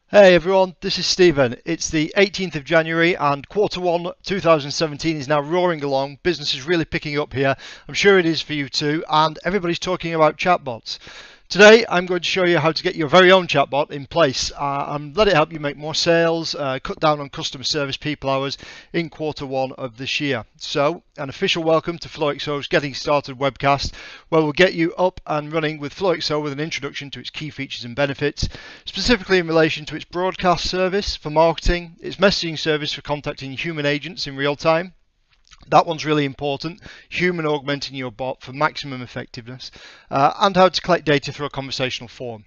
Hey everyone, this is Stephen. It's the 18th of January and Q1 2017 is now roaring along. Business is really picking up here. I'm sure it is for you too, and everybody's talking about chatbots. Today I'm going to show you how to get your very own chatbot in place and let it help you make more sales, cut down on customer service people hours in Q1 of this year. So, an official welcome to FlowXO's Getting Started webcast, where we'll get you up and running with FlowXO with an introduction to its key features and benefits, specifically in relation to its broadcast service for marketing, its messaging service for contacting human agents in real time. That one's really important, human augmenting your bot for maximum effectiveness, and how to collect data through a conversational form.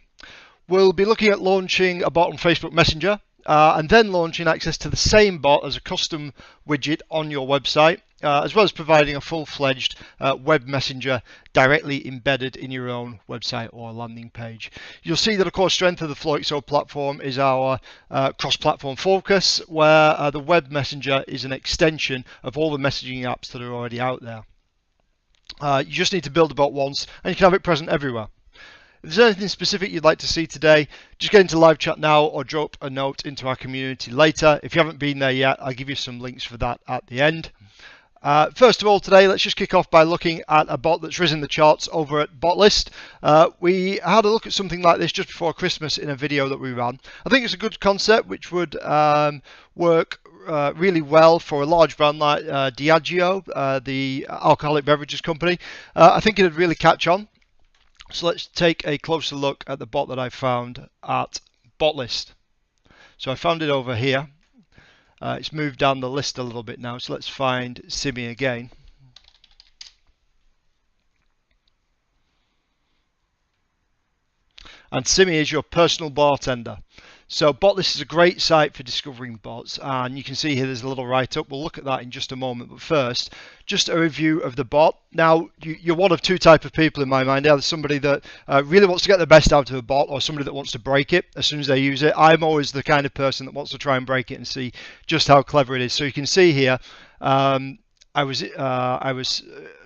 We'll be looking at launching a bot on Facebook Messenger, and then launching access to the same bot as a custom widget on your website, as well as providing a full-fledged web messenger directly embedded in your own website or landing page. You'll see that a core strength of the FlowXO platform is our cross-platform focus, where the web messenger is an extension of all the messaging apps that are already out there. You just need to build a bot once and you can have it present everywhere. If there's anything specific you'd like to see today, just get into live chat now or drop a note into our community later. If you haven't been there yet, I'll give you some links for that at the end. First of all today, let's just kick off by looking at a bot that's risen the charts over at Botlist. We had a look at something like this just before Christmas in a video that we ran. I think it's a good concept which would work really well for a large brand like Diageo, the alcoholic beverages company. I think it would really catch on. So let's take a closer look at the bot that I found at Botlist. So I found it over here. It's moved down the list a little bit now, so let's find Simi again. And Simi is your personal bartender. So Botlist is a great site for discovering bots, and you can see here there's a little write-up. We'll look at that in just a moment, but first, just a review of the bot. Now, you're one of two types of people in my mind. Either somebody that really wants to get the best out of a bot, or somebody that wants to break it as soon as they use it. I'm always the kind of person that wants to try and break it and see just how clever it is. So you can see here, I was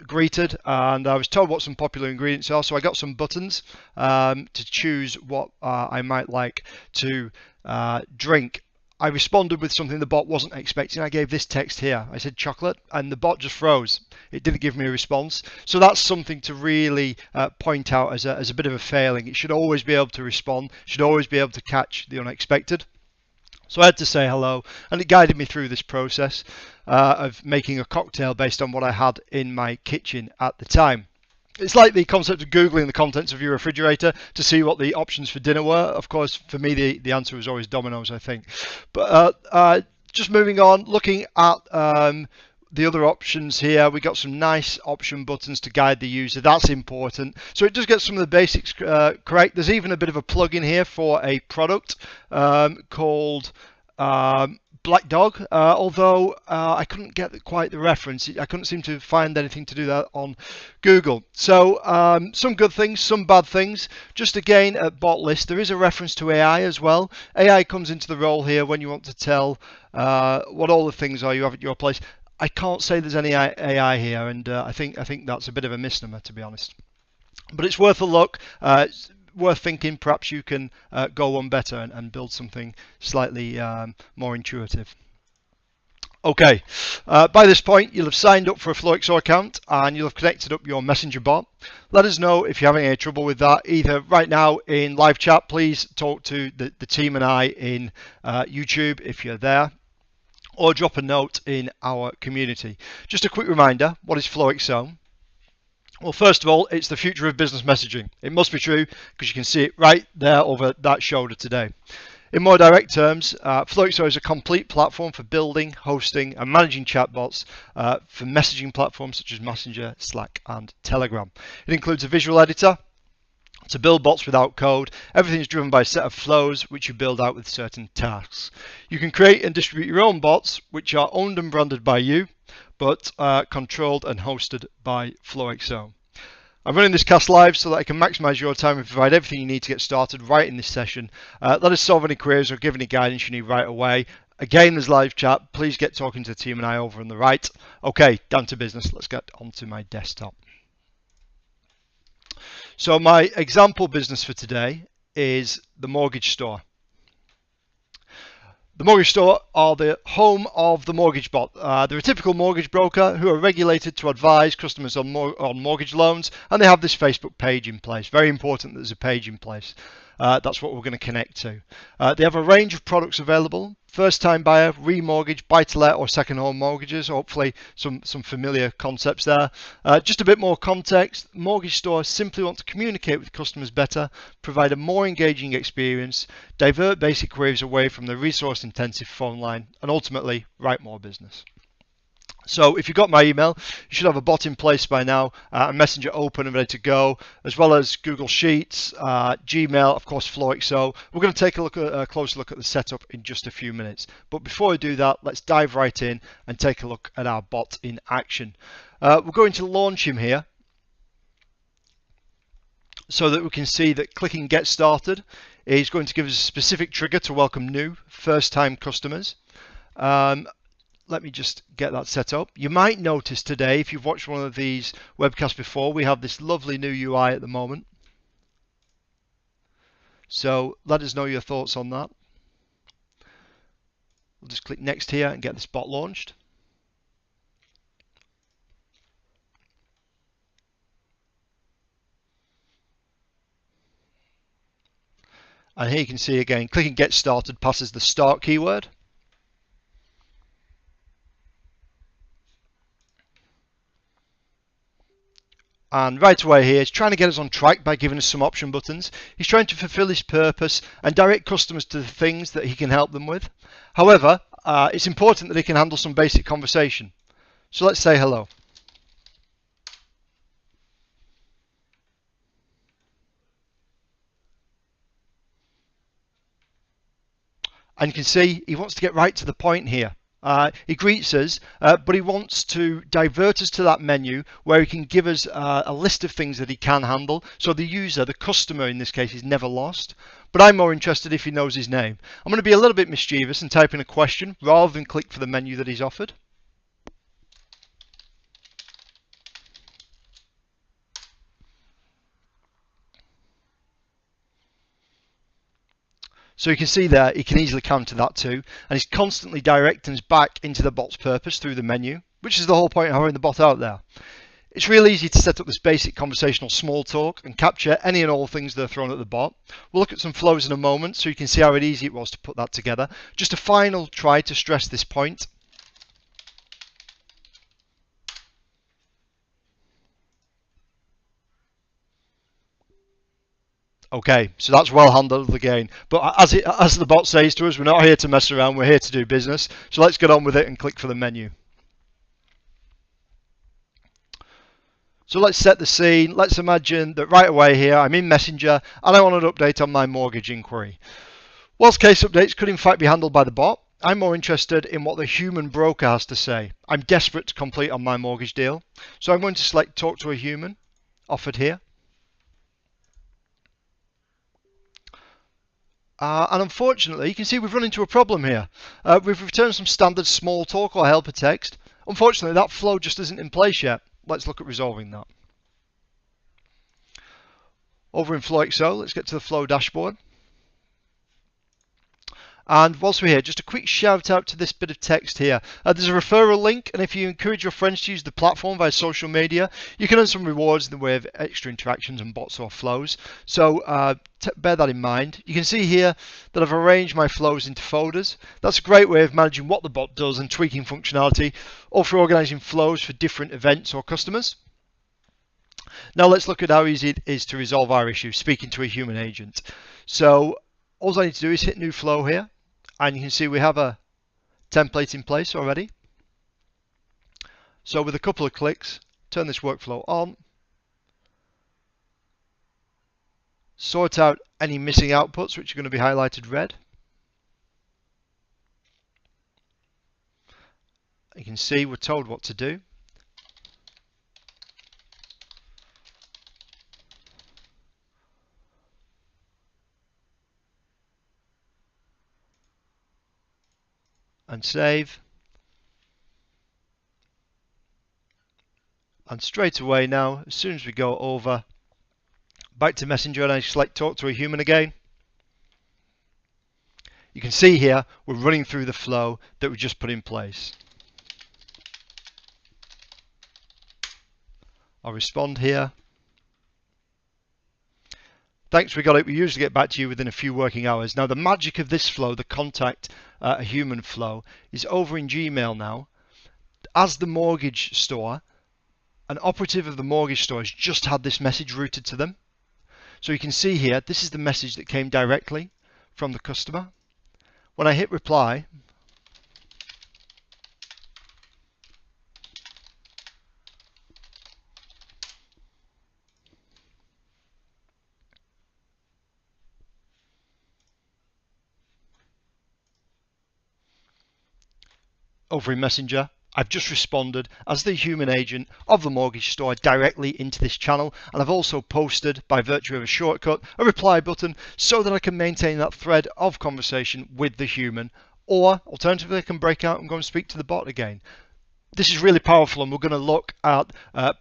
greeted and I was told what some popular ingredients are, so I got some buttons to choose what I might like to drink. I responded with something the bot wasn't expecting. I gave this text here. I said chocolate, and the bot just froze. It didn't give me a response. So that's something to really point out as a bit of a failing. It should always be able to respond, should always be able to catch the unexpected. So I had to say hello, and it guided me through this process of making a cocktail based on what I had in my kitchen at the time. It's like the concept of Googling the contents of your refrigerator to see what the options for dinner were. Of course, for me, the answer was always Domino's, I think. But just moving on, looking at the other options here, we got some nice option buttons to guide the user. That's important. So it does get some of the basics correct. There's even a bit of a plugin here for a product called Black Dog, although I couldn't get quite the reference. I couldn't seem to find anything to do that on Google. So some good things, some bad things. Just again at Botlist, there is a reference to AI as well. AI comes into the role here when you want to tell what all the things are you have at your place. I can't say there's any AI here, and I think that's a bit of a misnomer, to be honest. But it's worth a look. It's worth thinking perhaps you can go one better and build something slightly more intuitive. Okay, by this point you'll have signed up for a FlowXO account and you'll have connected up your messenger bot. Let us know if you're having any trouble with that, either right now in live chat. Please talk to the team and I in YouTube if you're there, or drop a note in our community. Just a quick reminder, what is FlowXO? Well, first of all, it's the future of business messaging. It must be true because you can see it right there over that shoulder today. In more direct terms, FlowXO is a complete platform for building, hosting and managing chatbots for messaging platforms such as Messenger, Slack and Telegram. It includes a visual editor to build bots without code. Everything is driven by a set of flows which you build out with certain tasks. You can create and distribute your own bots which are owned and branded by you, but controlled and hosted by FlowXO. I'm running this cast live so that I can maximize your time and provide everything you need to get started right in this session. Let us solve any queries or give any guidance you need right away. Again, there's live chat. Please get talking to the team and I over on the right. Okay, down to business. Let's get onto my desktop. So my example business for today is the mortgage store. The Mortgage Store are the home of the mortgage bot. They're a typical mortgage broker who are regulated to advise customers on mortgage loans, and they have this Facebook page in place. Very important that there's a page in place. That's what we're going to connect to. They have a range of products available. First-time buyer, remortgage, buy-to-let or second home mortgages. Hopefully some familiar concepts there. Just a bit more context. Mortgage Store simply want to communicate with customers better, provide a more engaging experience, divert basic queries away from the resource-intensive phone line, and ultimately write more business. So if you've got my email, you should have a bot in place by now, a Messenger open and ready to go, as well as Google Sheets, Gmail, of course, FlowXO. We're going to take a closer look at the setup in just a few minutes. But before we do that, let's dive right in and take a look at our bot in action. We're going to launch him here so that we can see that clicking Get Started is going to give us a specific trigger to welcome new first-time customers. Let me just get that set up. You might notice today, if you've watched one of these webcasts before, we have this lovely new UI at the moment. So let us know your thoughts on that. We'll just click next here and get this bot launched. And here you can see again, clicking Get Started passes the start keyword. And right away here, he's trying to get us on track by giving us some option buttons. He's trying to fulfill his purpose and direct customers to the things that he can help them with. However, it's important that he can handle some basic conversation. So let's say hello. And you can see he wants to get right to the point here. He greets us, but he wants to divert us to that menu where he can give us a list of things that he can handle. So the user, the customer in this case, is never lost. But I'm more interested if he knows his name. I'm going to be a little bit mischievous and type in a question rather than click for the menu that he's offered. So you can see there, he can easily counter that too, and he's constantly directing us back into the bot's purpose through the menu, which is the whole point of having the bot out there. It's really easy to set up this basic conversational small talk and capture any and all things that are thrown at the bot. We'll look at some flows in a moment so you can see how easy it was to put that together. Just a final try to stress this point. Okay, so that's well handled again. But as the bot says to us, we're not here to mess around, we're here to do business. So let's get on with it and click for the menu. So let's set the scene. Let's imagine that right away here, I'm in Messenger and I want an update on my mortgage inquiry. Whilst case updates could in fact be handled by the bot, I'm more interested in what the human broker has to say. I'm desperate to complete on my mortgage deal. So I'm going to select Talk to a Human, offered here. And unfortunately, you can see we've run into a problem here. We've returned some standard small talk or helper text. Unfortunately, that flow just isn't in place yet. Let's look at resolving that. Over in FlowXO, let's get to the Flow dashboard. And whilst we're here, just a quick shout out to this bit of text here. There's a referral link, and if you encourage your friends to use the platform via social media, you can earn some rewards in the way of extra interactions and bots or flows. So bear that in mind. You can see here that I've arranged my flows into folders. That's a great way of managing what the bot does and tweaking functionality, or for organizing flows for different events or customers. Now let's look at how easy it is to resolve our issue, speaking to a human agent. So all I need to do is hit New Flow here. And you can see we have a template in place already. So with a couple of clicks, turn this workflow on. Sort out any missing outputs, which are going to be highlighted red. You can see we're told what to do. And save. And straight away now, as soon as we go over back to Messenger and I select Talk to a Human again, you can see here we're running through the flow that we just put in place. I'll respond here. Thanks, we got it. We usually get back to you within a few working hours. Now the magic of this flow, the contact a human flow, is over in Gmail now. As the mortgage store, an operative of the mortgage store has just had this message routed to them. So you can see here, this is the message that came directly from the customer. When I hit reply, over in Messenger, I've just responded as the human agent of the mortgage store directly into this channel, and I've also posted, by virtue of a shortcut, a reply button so that I can maintain that thread of conversation with the human, or alternatively I can break out and go and speak to the bot again. This is really powerful, and we're going to look at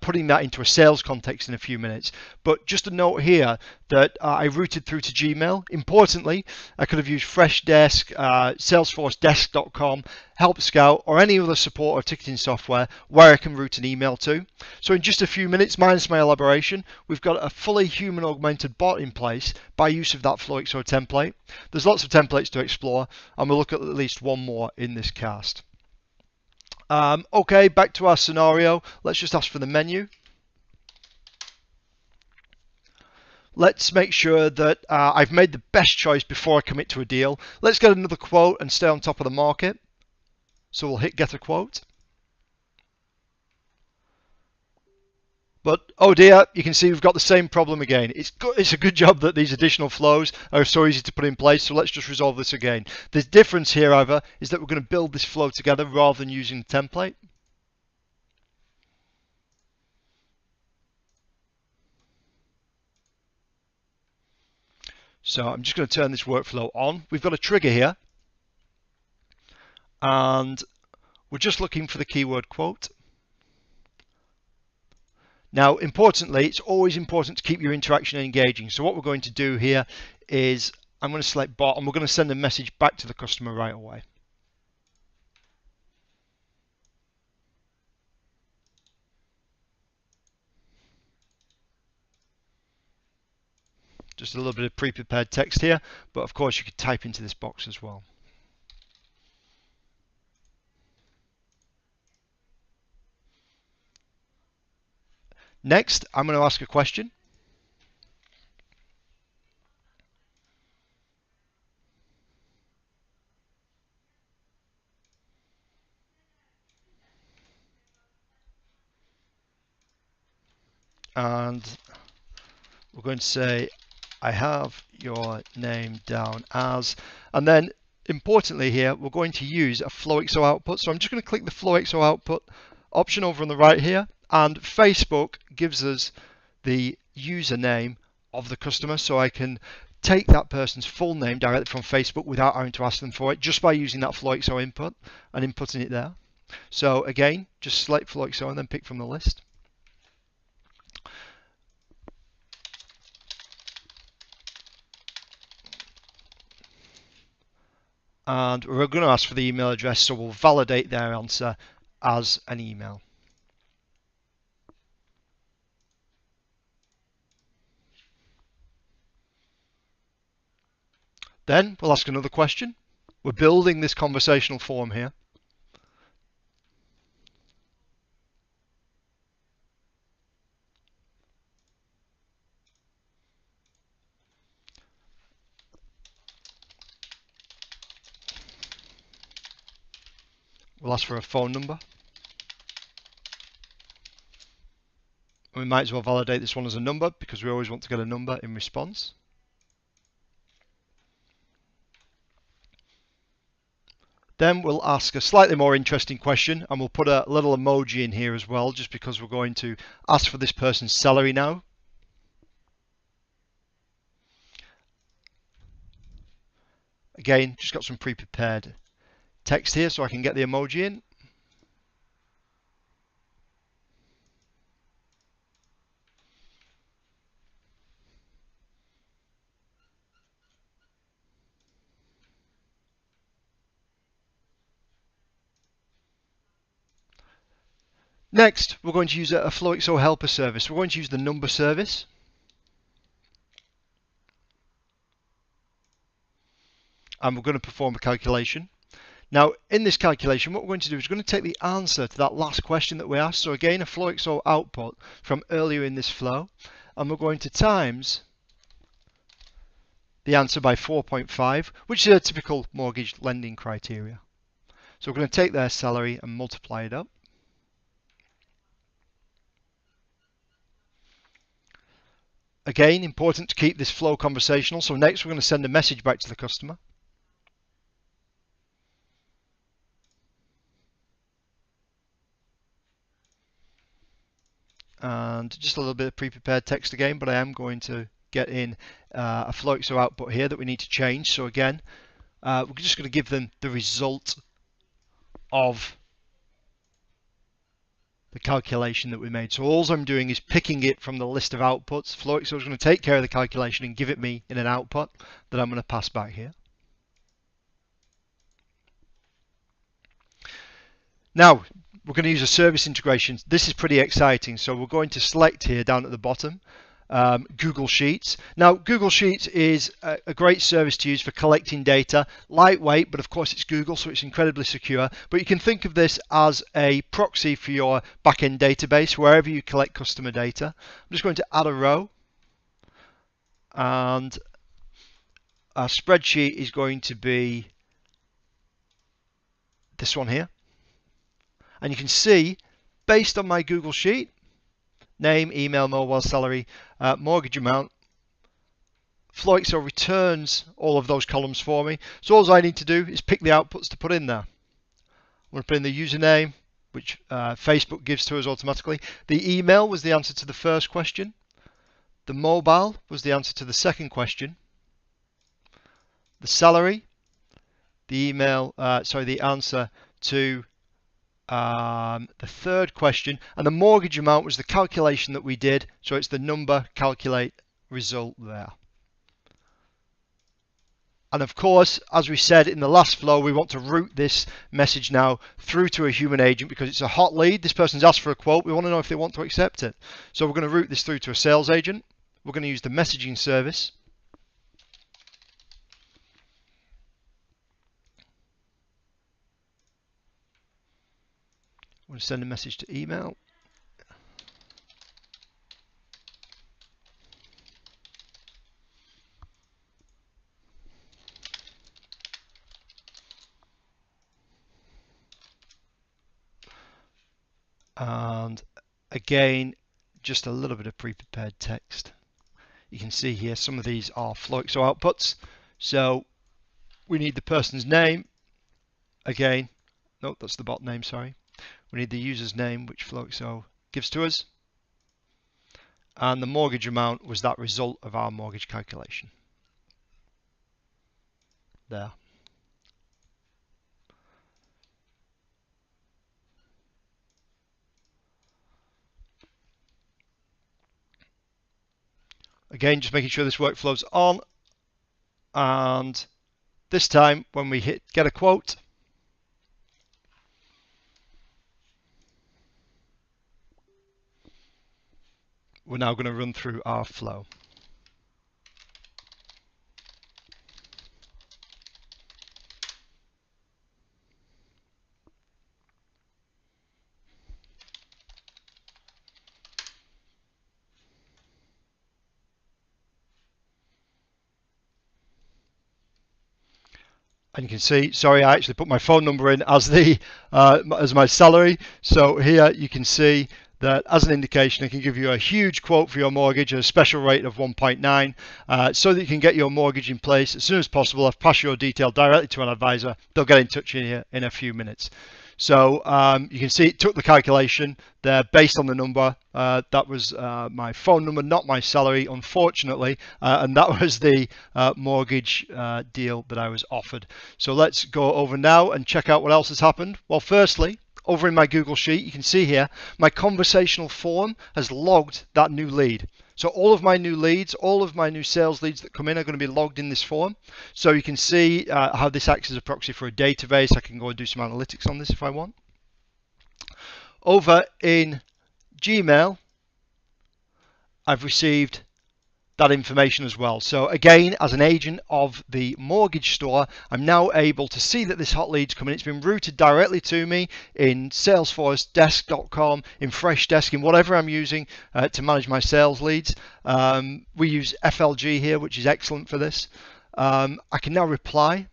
putting that into a sales context in a few minutes. But just a note here that I routed through to Gmail. Importantly, I could have used Freshdesk, salesforcedesk.com, Help Scout, or any other support or ticketing software where I can route an email to. So in just a few minutes, minus my elaboration, we've got a fully human augmented bot in place by use of that FlowXO template. There's lots of templates to explore, and we'll look at least one more in this cast. Okay, back to our scenario. Let's just ask for the menu. Let's make sure that I've made the best choice before I commit to a deal. Let's get another quote and stay on top of the market. So we'll hit get a quote. But oh dear, you can see we've got the same problem again. It's a good job that these additional flows are so easy to put in place, so let's just resolve this again. The difference here, however, is that we're going to build this flow together rather than using the template. So I'm just going to turn this workflow on. We've got a trigger here, and we're just looking for the keyword quote. Now, importantly, it's always important to keep your interaction engaging. So what we're going to do here is I'm going to select bot, and we're going to send a message back to the customer right away. Just a little bit of pre-prepared text here, but of course you could type into this box as well. Next, I'm going to ask a question. And we're going to say, I have your name down as, and then importantly here, we're going to use a FlowXO output. So I'm just going to click the FlowXO output option over on the right here, and Facebook gives us the username of the customer, so I can take that person's full name directly from Facebook without having to ask them for it, just by using that FlowXO input and inputting it there. So again, just select FlowXO and then pick from the list. And we're going to ask for the email address, so we'll validate their answer as an email. Then we'll ask another question. We're building this conversational form here. We'll ask for a phone number. We might as well validate this one as a number because we always want to get a number in response. Then we'll ask a slightly more interesting question, and we'll put a little emoji in here as well, just because we're going to ask for this person's salary now. Again, just got some pre-prepared text here so I can get the emoji in. Next, we're going to use a FlowXO helper service. We're going to use the number service. And we're going to perform a calculation. Now, in this calculation, what we're going to do is we're going to take the answer to that last question that we asked. So again, a FlowXO output from earlier in this flow. And we're going to times the answer by 4.5, which is a typical mortgage lending criteria. So we're going to take their salary and multiply it up. Again, important to keep this flow conversational. So next we're going to send a message back to the customer. And just a little bit of pre-prepared text again, but I am going to get in a FlowXO output here that we need to change. So again, we're just going to give them the result of the calculation that we made. So all I'm doing is picking it from the list of outputs. FlowXO is going to take care of the calculation and give it me in an output that I'm going to pass back here. Now, we're going to use a service integration. This is pretty exciting. So we're going to select here down at the bottom, Google Sheets. Now, Google Sheets is a great service to use for collecting data. Lightweight, but of course it's Google, so it's incredibly secure. But you can think of this as a proxy for your backend database, wherever you collect customer data. I'm just going to add a row. And our spreadsheet is going to be this one here. And you can see, based on my Google Sheet, name, email, mobile, salary, mortgage amount, FlowXO returns all of those columns for me. So all I need to do is pick the outputs to put in there. I'm going to put in the username, which Facebook gives to us automatically. The email was the answer to the first question. The mobile was the answer to the second question. The salary, the answer to the third question, and the mortgage amount was the calculation that we did, so it's the number calculate result there. And of course, as we said in the last flow, we want to route this message now through to a human agent because it's a hot lead. This person's asked for a quote. We want to know if they want to accept it. So we're going to route this through to a sales agent. We're going to use the messaging service. I'm going to send a message to email. And again, just a little bit of pre-prepared text. You can see here some of these are FlowXO outputs. So we need the person's name. Again, no, that's the bot name, sorry. We need the user's name, which FlowXO gives to us. And the mortgage amount was that result of our mortgage calculation. There. Again, just making sure this workflow's on. And this time, when we hit get a quote, we're now going to run through our flow. And you can see, sorry, I actually put my phone number in as the as my salary. So here you can see that as an indication, it can give you a huge quote for your mortgage at a special rate of 1.9 so that you can get your mortgage in place as soon as possible. I've passed your detail directly to an advisor. They'll get in touch with you in a few minutes. So you can see it took the calculation there based on the number. That was my phone number, not my salary, unfortunately. And that was the mortgage deal that I was offered. So let's go over now and check out what else has happened. Well, firstly, over in my Google Sheet, you can see here, my conversational form has logged that new lead. So all of my new leads, all of my new sales leads that come in are going to be logged in this form. So you can see how this acts as a proxy for a database. I can go and do some analytics on this if I want. over in Gmail, I've received that information as well. So again, as an agent of the mortgage store, I'm now able to see that this hot lead's coming. It's been routed directly to me in Salesforce, desk.com, in Freshdesk, in whatever I'm using to manage my sales leads. We use FLG here, which is excellent for this. I can now reply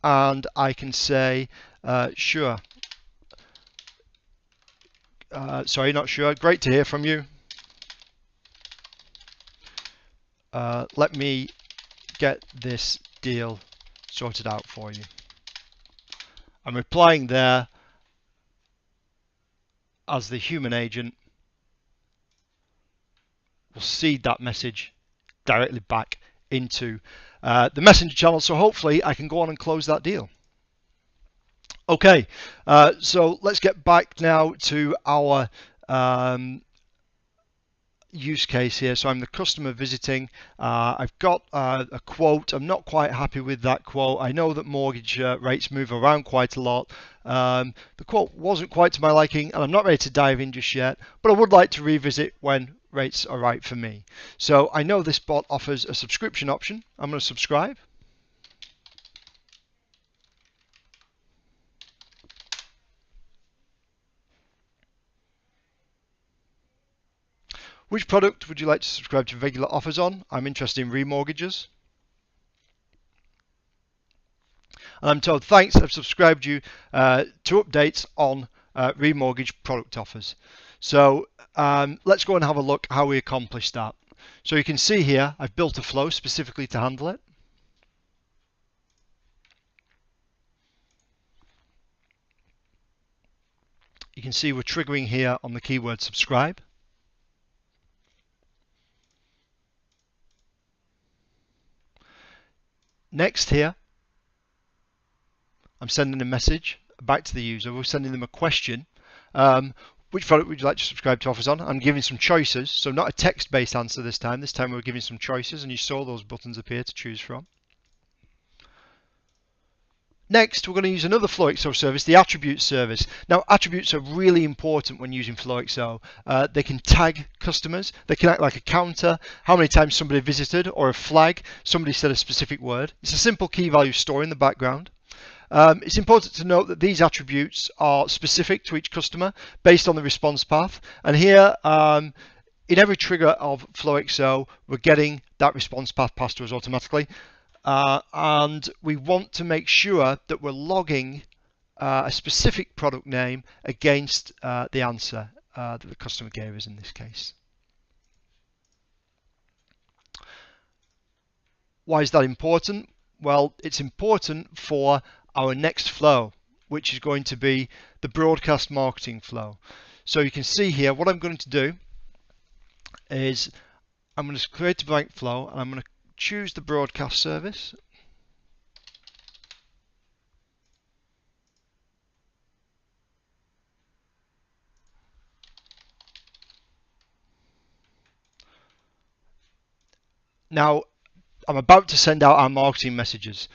and I can say, sure. Sorry, not sure. Great to hear from you. Let me get this deal sorted out for you. I'm replying there as the human agent will seed that message directly back into the messenger channel. So hopefully I can go on and close that deal. Okay, so let's get back now to our use case here. So I'm the customer visiting. I've got a quote. I'm not quite happy with that quote. I know that mortgage rates move around quite a lot. The quote wasn't quite to my liking, and I'm not ready to dive in just yet, but I would like to revisit when rates are right for me. So I know this bot offers a subscription option. I'm going to subscribe. Which product would you like to subscribe to regular offers on? I'm interested in remortgages. And I'm told, thanks, I've subscribed you to updates on remortgage product offers. So let's go and have a look how we accomplish that. So you can see here, I've built a flow specifically to handle it. You can see we're triggering here on the keyword subscribe. Next here, I'm sending a message back to the user. We're sending them a question. Which product would you like to subscribe to offers on? I'm giving some choices, so not a text-based answer this time. This time we're giving some choices, and you saw those buttons appear to choose from. Next, we're going to use another FlowXO service, the attributes service. Now, attributes are really important when using FlowXO. They can tag customers. They can act like a counter, how many times somebody visited, or a flag, somebody said a specific word. It's a simple key value store in the background. It's important to note that these attributes are specific to each customer based on the response path. And here, in every trigger of FlowXO, we're getting that response path passed to us automatically. And we want to make sure that we're logging a specific product name against the answer that the customer gave us in this case. Why is that important? Well, it's important for our next flow, which is going to be the broadcast marketing flow. So you can see here, what I'm going to do is I'm going to create a blank flow, and I'm going to choose the broadcast service. Now, I'm about to send out our marketing messages.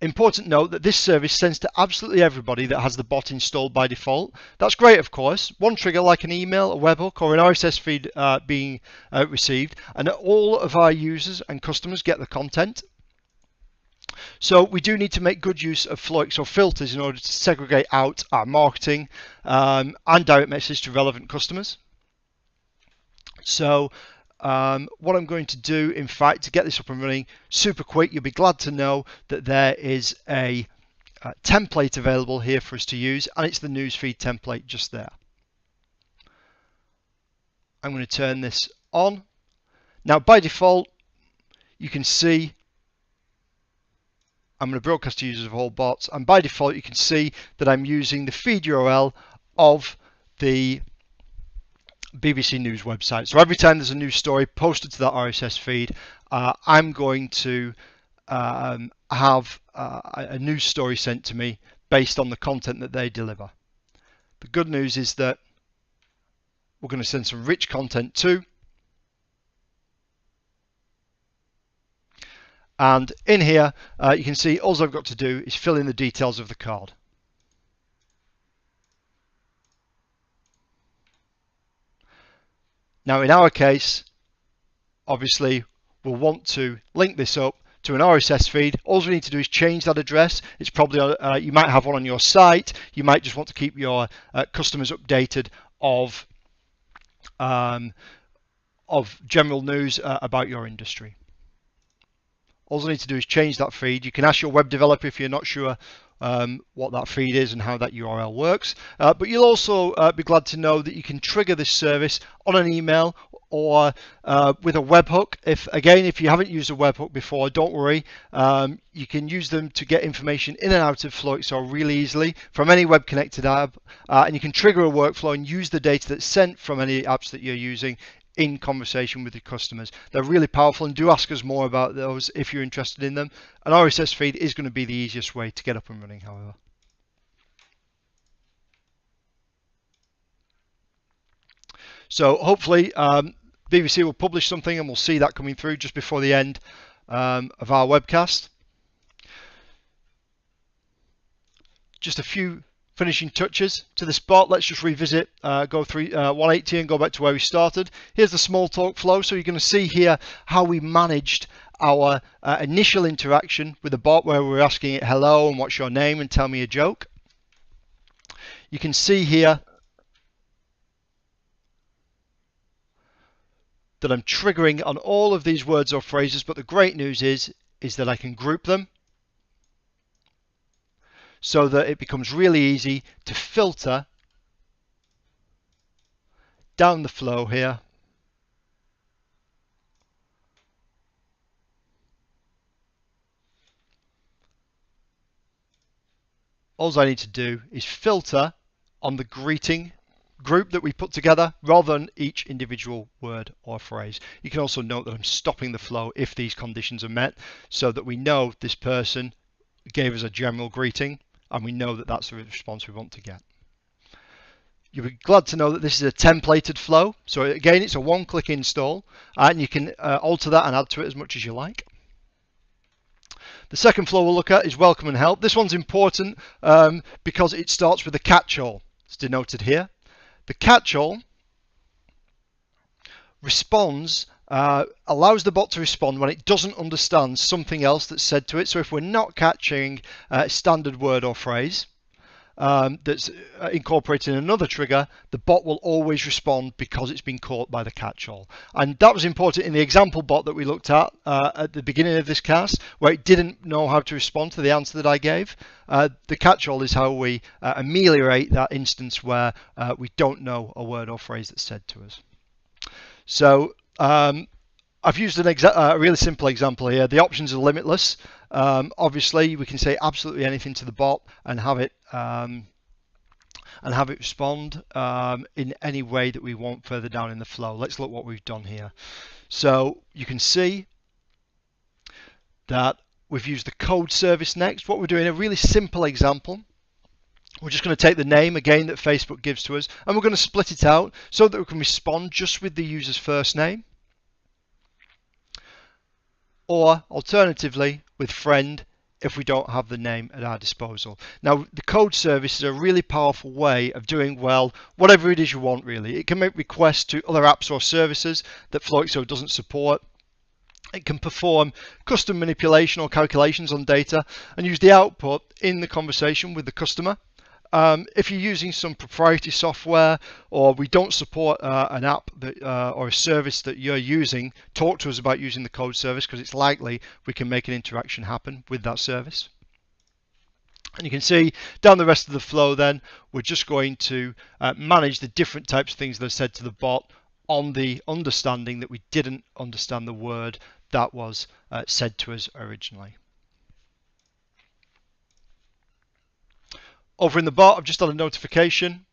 Important note that this service sends to absolutely everybody that has the bot installed by default. That's great, of course. One trigger like an email, a webhook, or an RSS feed being received, and all of our users and customers get the content. So we do need to make good use of FlowXO filters in order to segregate out our marketing and direct message to relevant customers. So what I'm going to do, in fact, to get this up and running super quick, you'll be glad to know that there is a template available here for us to use, and it's the newsfeed template just there. I'm going to turn this on. Now, by default, you can see I'm going to broadcast to users of all bots, and by default, you can see that I'm using the feed URL of the BBC News website. So every time there's a news story posted to that RSS feed, I'm going to have a news story sent to me based on the content that they deliver. The good news is that we're going to send some rich content too. And in here, you can see all I've got to do is fill in the details of the card. Now in our case, obviously we'll want to link this up to an RSS feed. All we need to do is change that address. It's probably you might have one on your site. You might just want to keep your customers updated of general news about your industry. All you need to do is change that feed. You can ask your web developer if you're not sure what that feed is and how that URL works. But you'll also be glad to know that you can trigger this service on an email or with a webhook. If you haven't used a webhook before, don't worry. You can use them to get information in and out of FlowXO really easily from any web connected app, and you can trigger a workflow and use the data that's sent from any apps that you're using in conversation with your customers. They're really powerful, and do ask us more about those if you're interested in them. An RSS feed is going to be the easiest way to get up and running, however. So hopefully BBC will publish something and we'll see that coming through just before the end of our webcast. Just a few finishing touches to this bot. Let's just revisit, go through 180 and go back to where we started. Here's the small talk flow. So you're going to see here how we managed our initial interaction with the bot, where we're asking it hello and what's your name and tell me a joke. You can see here that I'm triggering on all of these words or phrases, but the great news is that I can group them so that it becomes really easy to filter down the flow here. All I need to do is filter on the greeting group that we put together rather than each individual word or phrase. You can also note that I'm stopping the flow if these conditions are met, so that we know this person gave us a general greeting and we know that that's the response we want to get. You'll be glad to know that this is a templated flow. So again, it's a one-click install, and you can alter that and add to it as much as you like. The second flow we'll look at is welcome and help. This one's important because it starts with a catch-all. It's denoted here. The catch-all responds, allows the bot to respond when it doesn't understand something else that's said to it. So if we're not catching a standard word or phrase that's incorporated in another trigger, the bot will always respond because it's been caught by the catch-all. And that was important in the example bot that we looked at the beginning of this cast, where it didn't know how to respond to the answer that I gave. The catch-all is how we ameliorate that instance where we don't know a word or phrase that's said to us. So I've used a really simple example here. The options are limitless. Obviously, we can say absolutely anything to the bot and have it respond in any way that we want further down in the flow. Let's look what we've done here. So you can see that we've used the code service next. What we're doing, a really simple example. We're just going to take the name again that Facebook gives to us, and we're going to split it out so that we can respond just with the user's first name, or alternatively with friend if we don't have the name at our disposal. Now, the code service is a really powerful way of doing, well, whatever it is you want, really. It can make requests to other apps or services that FlowXO doesn't support. It can perform custom manipulation or calculations on data and use the output in the conversation with the customer. If you're using some proprietary software, or we don't support an app that, or a service that you're using, talk to us about using the code service, because it's likely we can make an interaction happen with that service. And you can see down the rest of the flow then, we're just going to manage the different types of things that are said to the bot on the understanding that we didn't understand the word that was said to us originally. Over in the bot, I've just had a notification.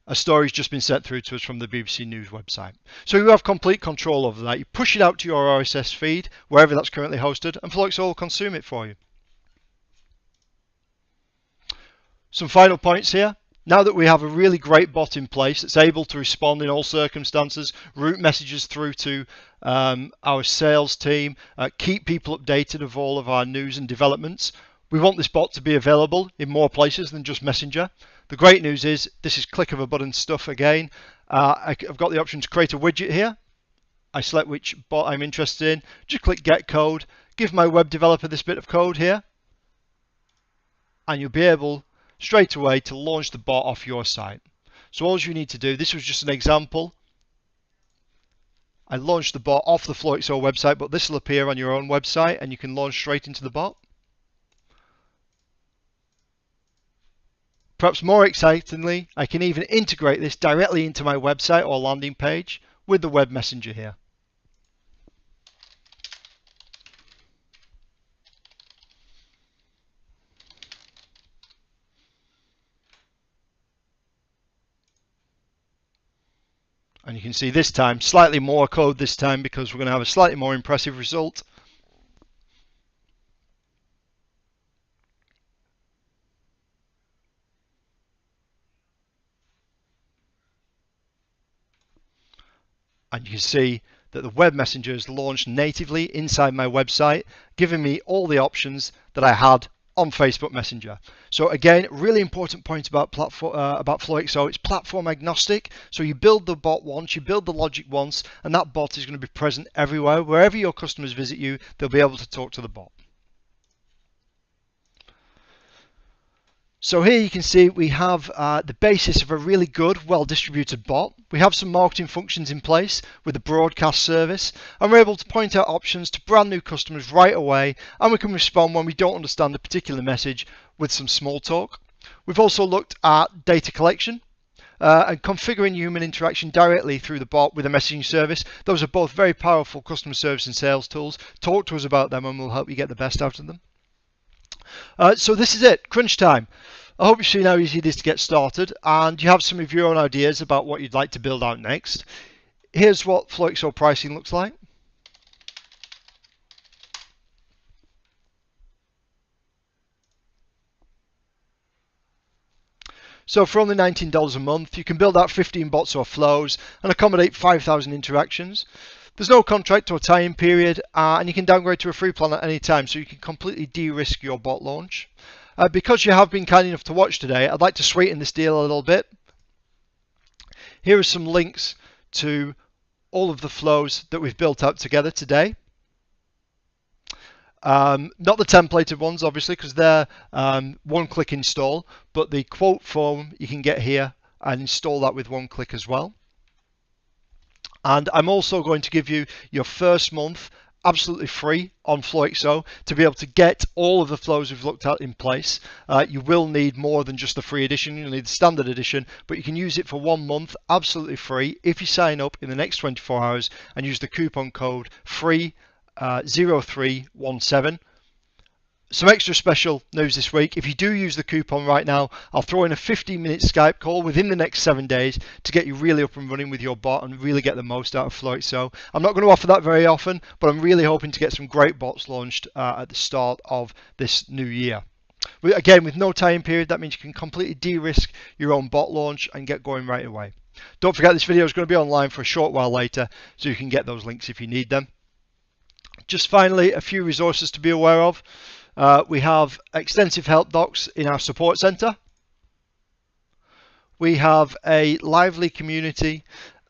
A story's just been sent through to us from the BBC News website. So you have complete control over that. You push it out to your RSS feed, wherever that's currently hosted, and FlowXO will consume it for you. Some final points here. Now that we have a really great bot in place that's able to respond in all circumstances, route messages through to our sales team, keep people updated of all of our news and developments, We want this bot to be available in more places than just Messenger. The great news is this is click of a button stuff again. I've got the option to create a widget here. I select which bot I'm interested in, just click get code, give my web developer this bit of code here, and you'll be able straight away to launch the bot off your site. So all you need to do, this was just an example. I launched the bot off the FlowXO website, but this will appear on your own website and you can launch straight into the bot. Perhaps more excitingly, I can even integrate this directly into my website or landing page with the web messenger here. And you can see this time, slightly more code this time because we're going to have a slightly more impressive result. And you can see that the web messenger is launched natively inside my website, giving me all the options that I had on Facebook Messenger. So again, really important point about FlowXO, it's platform agnostic. So you build the bot once, you build the logic once, and that bot is going to be present everywhere. Wherever your customers visit you, they'll be able to talk to the bot. So here you can see we have the basis of a really good, well-distributed bot. We have some marketing functions in place with the broadcast service, and we're able to point out options to brand new customers right away, and we can respond when we don't understand a particular message with some small talk. We've also looked at data collection and configuring human interaction directly through the bot with a messaging service. Those are both very powerful customer service and sales tools. Talk to us about them and we'll help you get the best out of them. So this is it, crunch time. I hope you've seen how easy it is to get started and you have some of your own ideas about what you'd like to build out next. Here's what FlowXO pricing looks like. So for only $19 a month, you can build out 15 bots or flows and accommodate 5,000 interactions. There's no contract or tie-in period, and you can downgrade to a free plan at any time, so you can completely de-risk your bot launch. Because you have been kind enough to watch today, I'd like to sweeten this deal a little bit. Here are some links to all of the flows that we've built out together today. Not the templated ones, obviously, because they're one-click install, but the quote form you can get here and install that with one click as well. And I'm also going to give you your first month absolutely free on FlowXO to be able to get all of the flows we've looked at in place. You will need more than just the free edition, you'll need the standard edition, but you can use it for 1 month absolutely free if you sign up in the next 24 hours and use the coupon code FREE0317. Some extra special news this week. If you do use the coupon right now, I'll throw in a 15-minute Skype call within the next 7 days to get you really up and running with your bot and really get the most out of FlowXO. I'm not going to offer that very often, but I'm really hoping to get some great bots launched at the start of this new year. Again, with no tie-in period, that means you can completely de-risk your own bot launch and get going right away. Don't forget this video is going to be online for a short while later, so you can get those links if you need them. Just finally, a few resources to be aware of. We have extensive help docs in our support center. We have a lively community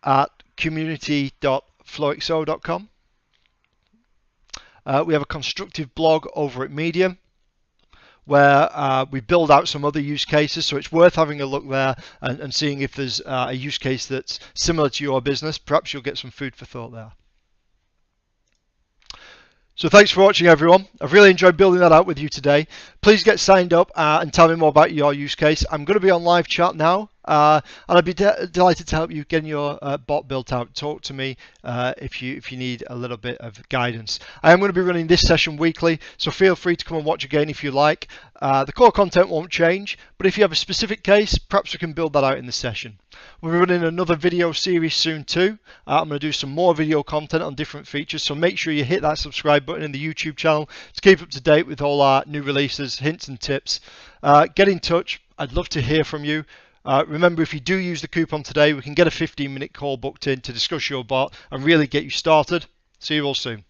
at community.flowxo.com. We have a constructive blog over at Medium where we build out some other use cases, so it's worth having a look there and seeing if there's a use case that's similar to your business. Perhaps you'll get some food for thought there. So thanks for watching, everyone. I've really enjoyed building that out with you today. Please get signed up and tell me more about your use case. I'm going to be on live chat now, and I'd be delighted to help you get your bot built out. Talk to me if you need a little bit of guidance. I am going to be running this session weekly, so feel free to come and watch again if you like. The core content won't change, but if you have a specific case, perhaps we can build that out in the session. We'll be running another video series soon too. I'm going to do some more video content on different features, so make sure you hit that subscribe button in the YouTube channel to keep up to date with all our new releases, hints and tips. Get in touch. I'd love to hear from you. Remember, if you do use the coupon today, we can get a 15-minute call booked in to discuss your bot and really get you started. See you all soon.